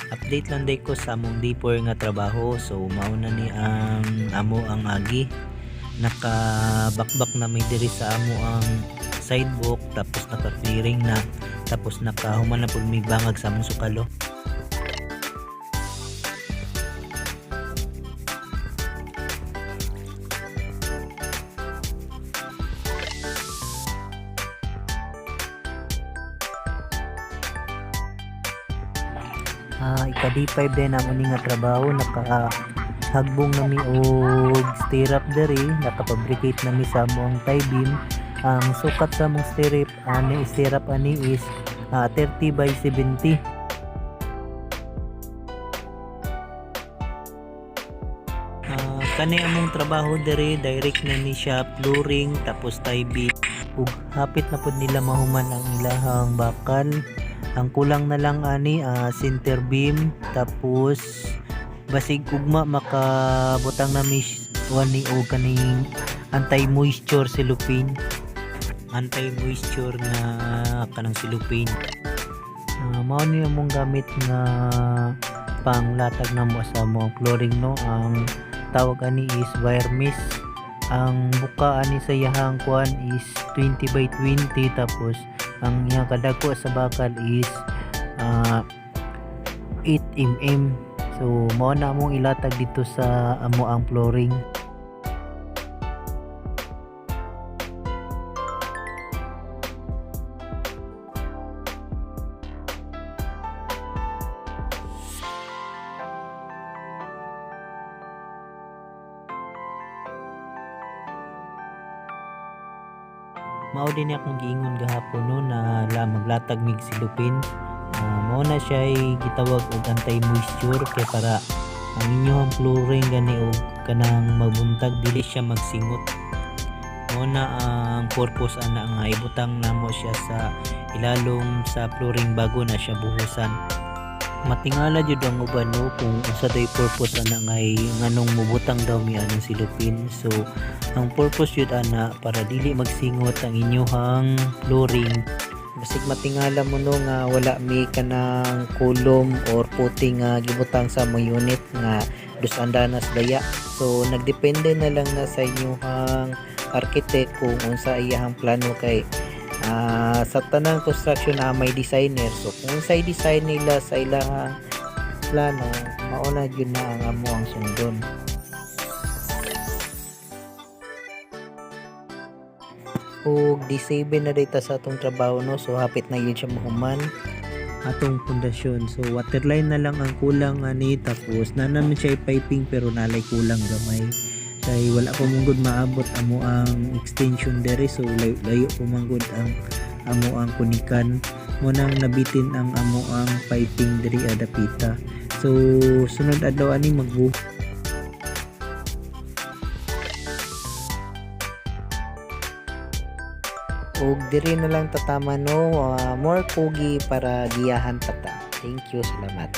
Update lang day ko sa among D4 nga trabaho. So mauna ni ang amo ang agi. Nakabakbak na may diri sa amo ang sidewalk, tapos naka-clearing na, tapos nakahuman na pud may bangag sa among sukalo. Ika-D5 din ang uning nga trabaho. Nakahagbong nami og stirrup diri, nakafabricate nami sa among tie beam. Ang sukat sa among stirrup ani is 30 by 70. Kani among trabaho diri, direct na ni siya flooring tapos tie beam, ug hapit na pud nila mahuman ang ilahang bakal. Ang kulang na lang ani center beam, tapos basig ugma makabutang na wani o kaning anti-moisture cellophane, anti-moisture na kanang cellophane. Mao ni among gamit nga panglatag na mo sa mo flooring, no. Ang tawag ani is wire mesh. Ang buka ani sa iyahang kuan is 20 by 20, tapos ang iyang kadako sa bakal is 8 mm. So mao na among ilatag dito sa amo ang flooring. Mao din akong giingon gahapon, no, na maglatag mig silupin. Mao na siya ay gitawag og anti-moisture, kay para ang inyong flooring gani og kanang mabuntag dili siya magsingot. Mao na ang purpose ana nga ibutang namo siya sa ilalom sa flooring bago na siya buhusan. Matingala jud ang uban, no, kung unsa day purpose ana nga nganong mubutang daw mi anong silupin. So ang purpose jud ana para dili magsingot ang inyong flooring. Basig matingala mo, no, nga wala mi kanang kulom or puting nga gibutang sa mo unit nga dus andanas daya. So nagdepende na lang na sa inyong architect kung unsa iyahang plano, kay sa tanang construction na may designer. So kung sa design nila sa ilang plano, mauna yun na ang amo ang sundon. Og D7 na data sa atong trabaho, no. So hapit na yun siya mahuman atong pundasyon. So waterline na lang ang kulang ani, tapos na naman siya piping pero nalay kulang gamay. Kay wala pa mong good maabot amo ang extension dere, so layo pa mong good ang amo ang kunikan. Munang nabitin ang amo ang piping dere adapita. So sunod adlaw ani magbu og diri na lang tatama, no, more pogi para giyahan pata. Thank you, salamat.